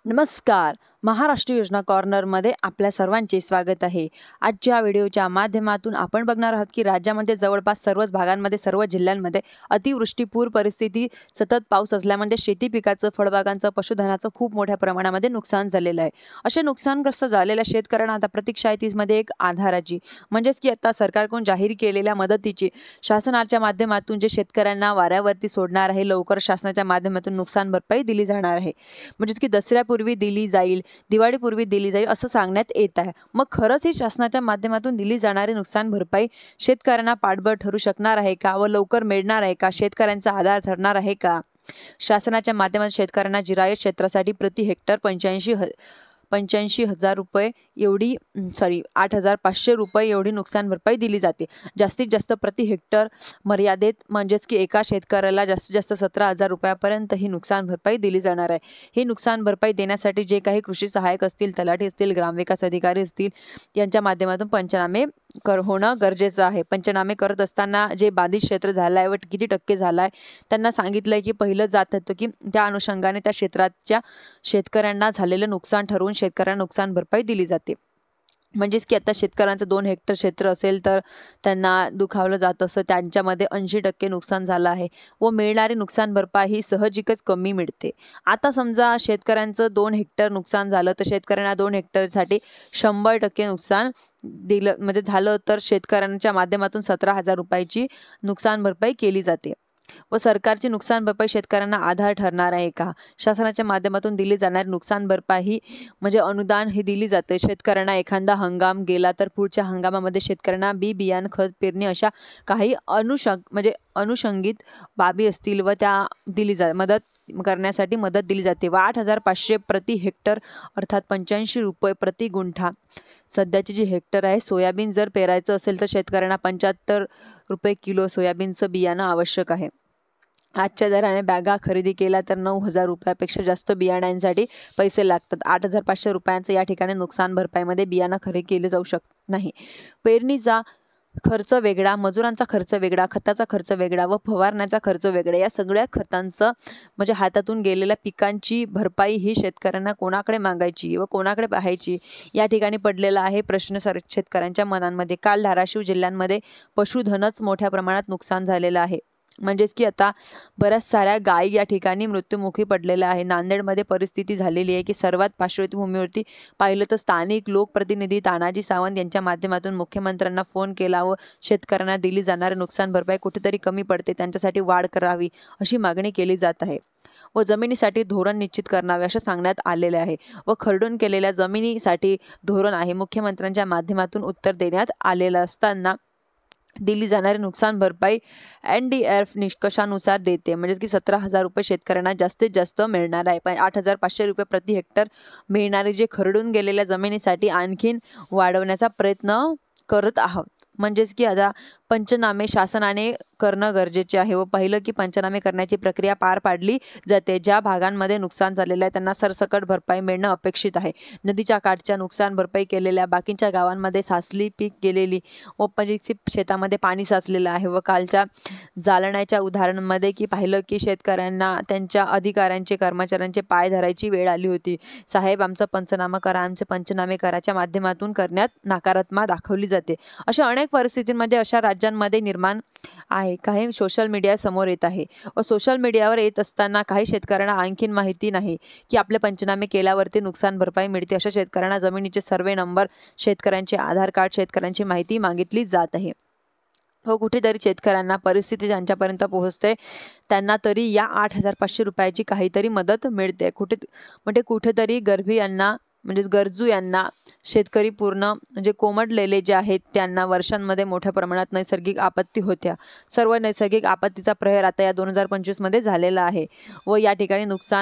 नमस्कार. महाराष्ट्र योजना कॉर्नरमध्ये आपल्या सर्वांचे स्वागत आहे. आजच्या व्हिडिओच्या माध्यमातून आपण बघणार आहोत की राज्यामध्ये जवळपास सर्वच भागांमध्ये, सर्व जिल्ह्यांमध्ये अतिवृष्टी, पूर परिस्थिती, सतत पाऊस असल्यामुळे शेती पिकाचं, फळबागांचं, पशुधनाचं खूप मोठ्या प्रमाणामध्ये नुकसान झालेलं आहे. असे नुकसानग्रस्त झालेल्या शेतकऱ्यांना आता प्रतीक्षा आहे तीमध्ये एक आधाराची, म्हणजेच की आता सरकारकडून जाहीर केलेल्या मदतीची शासनाच्या माध्यमातून जे शेतकऱ्यांना वाऱ्यावरती सोडणार आहे, लवकर शासनाच्या माध्यमातून नुकसान भरपाई दिली जाणार आहे. म्हणजेच की दसऱ्यापूर्वी दिली जाईल, दिवाळीपूर्वी दिली जाईल असं सांगण्यात येत आहे. मग खरंच ही शासनाच्या माध्यमातून दिली जाणारी नुकसान भरपाई शेतकऱ्यांना पाठबळ ठरू शकणार आहे का व लवकर मिळणार आहे का, शेतकऱ्यांचा आधार ठरणार आहे का? शासनाच्या माध्यमातून शेतकऱ्यांना जिरायत क्षेत्रासाठी प्रति हेक्टर 85,000 रुपये एवढी 8,500 रुपये एवढी नुकसान भरपाई दिली जाते. जास्तीत जास्त प्रति हेक्टर मर्यादेत, म्हणजेच की एका शेतकऱ्याला जास्तीत जास्त 17,000 रुपयापर्यंत ही नुकसान भरपाई दिली जाणार आहे. ही नुकसान भरपाई देण्यासाठी जे काही कृषी सहाय्यक असतील, तलाठी असतील, ग्रामविकास अधिकारी असतील, यांच्या माध्यमातून पंचनामे होणं गरजेचं आहे. पंचनामे करत असताना जे बाधित क्षेत्र झालं आहे व किती टक्के झालं आहे त्यांना सांगितलंय की पहिलं जात होतं की त्या अनुषंगाने त्या क्षेत्राच्या शेतकऱ्यांना झालेलं नुकसान ठरवून शेतकऱ्यांना नुकसान भरपाई दिली जाते. म्हणजेच की आता शेतकऱ्यांचं 2 हेक्टर क्षेत्र असेल तर त्यांना दुखावलं जात असं त्यांच्यामध्ये 80% नुकसान झालं आहे व मिळणारी नुकसान भरपाई ही सहजिकच कमी मिळते. आता समजा शेतकऱ्यांचं 2 हेक्टर नुकसान झालं तर शेतकऱ्यांना 2 हेक्टरसाठी 100% नुकसान दिलं म्हणजे झालं तर शेतकऱ्यांच्या माध्यमातून 17,000 रुपयाची नुकसान भरपाई केली जाते. व सरकारची नुकसान भरपाई शेतकऱ्यांना आधार ठरणार आहे का? शासनाच्या माध्यमातून दिली जाणारी नुकसान भरपाई म्हणजे अनुदान हे दिली जाते. शेतकऱ्यांना एखादा हंगाम गेला तर पुढच्या हंगामामध्ये शेतकऱ्यांना बी बियाण, खत, पेरणी अशा काही अनुषंगित बाबी असतील व त्या मदत करण्यासाठी मदत दिली जाते. व 8,500 प्रति हेक्टर अर्थात 85 रुपये प्रति गुंठा. सध्याची जी हेक्टर आहे, सोयाबीन जर पेरायचं असेल तर शेतकऱ्यांना 75 रुपये किलो सोयाबीनचं बियाणं आवश्यक आहे. आजच्या दराने बॅगा खरेदी केल्या तर 9,000 रुपयापेक्षा जास्त बियाण्यांसाठी पैसे लागतात. 8,500 रुपयांचं या ठिकाणी नुकसान भरपाईमध्ये बियाणं खरेदी केले जाऊ शकत नाही. पेरणीचा खर्च वेगळा, मजुरांचा खर्च वेगळा, खताचा खर्च वेगळा व फवारण्याचा खर्च वेगळा. या सगळ्या खतांचं म्हणजे हातातून गेलेल्या पिकांची भरपाई ही शेतकऱ्यांना कोणाकडे मागायची व कोणाकडे पाहायची, या ठिकाणी पडलेला आहे प्रश्न शेतकऱ्यांच्या मनांमध्ये. काल धाराशिव जिल्ह्यांमध्ये पशुधनच मोठ्या प्रमाणात नुकसान झालेलं आहे. म्हणजेच की आता बऱ्याच साऱ्या गायी या ठिकाणी मृत्युमुखी पडलेल्या आहे. नांदेडमध्ये परिस्थिती झालेली आहे की सर्वात पार्श्वभूमीवरती पाहिलं तर स्थानिक लोकप्रतिनिधी तानाजी सावंत यांच्या माध्यमातून मुख्यमंत्र्यांना फोन केला व शेतकऱ्यांना दिली जाणारी नुकसान भरपाई कुठेतरी कमी पडते, त्यांच्यासाठी वाढ करावी अशी मागणी केली जात आहे. व जमिनीसाठी धोरण निश्चित करावे असे सांगण्यात आलेले आहे. व खरडून केलेल्या जमिनीसाठी धोरण आहे. मुख्यमंत्र्यांच्या माध्यमातून उत्तर देण्यात आलेलं असताना दिली जाणारी नुकसान भरपाई NDRF निष्कर्षानुसार देते. म्हणजेच की 17,000 रुपये शेतकऱ्यांना जास्तीत जास्त मिळणार आहे. पण 8,500 रुपये प्रति हेक्टर मिळणारे जे खरडून गेलेल्या जमिनीसाठी आणखीन वाढवण्याचा प्रयत्न करत आहोत. म्हणजेच की आता पंचनामे शासनाने करणं गरजेचे आहे व पहिलं की पंचनामे करण्याची प्रक्रिया पार पाडली जाते. ज्या भागांमध्ये नुकसान झालेलं आहे त्यांना सरसकट भरपाई मिळणं अपेक्षित आहे. नदीच्या काठच्या नुकसान भरपाई केलेल्या बाकीच्या गावांमध्ये साचली पीक गेलेली व शेतामध्ये पाणी साचलेलं आहे. व कालच्या जालण्याच्या उदाहरणामध्ये की पाहिलं की शेतकऱ्यांना त्यांच्या अधिकाऱ्यांचे, कर्मचाऱ्यांचे पाय धरायची वेळ आली होती. साहेब आमचा पंचनामा करा, आमचे पंचनामे कराच्या माध्यमातून करण्यात नकारात्मक दाखवली जाते. अशा अनेक परिस्थितींमध्ये अशा राज्यांमध्ये निर्माण आहे. काही सोशल मीडिया समोर येत आहे व सोशल मीडियावर येत असताना काही शेतकऱ्यांना आणखीन माहिती नाही की आपले पंचनामे केल्यावरती नुकसान भरपाई मिळते. अशा शेतकऱ्यांना जमिनीचे सर्वे नंबर, शेतकऱ्यांचे आधार कार्ड, शेतकऱ्यांची माहिती मागितली जात आहे. हो, कुठेतरी शेतकऱ्यांना परिस्थिती ज्यांच्यापर्यंत पोहोचते त्यांना तरी या 8,500 रुपयाची काहीतरी मदत मिळते. कुठेतरी गरजू यांना शेतकरी पूर्ण म्हणजे कोमटलेले जे आहेत त्यांना वर्षांमध्ये मोठ्या प्रमाणात नैसर्गिक आपत्ती होत्या. सर्व नैसर्गिक आपत्तीचा प्रहर आता या 2025 मध्ये झालेला आहे व या ठिकाणी नुकसान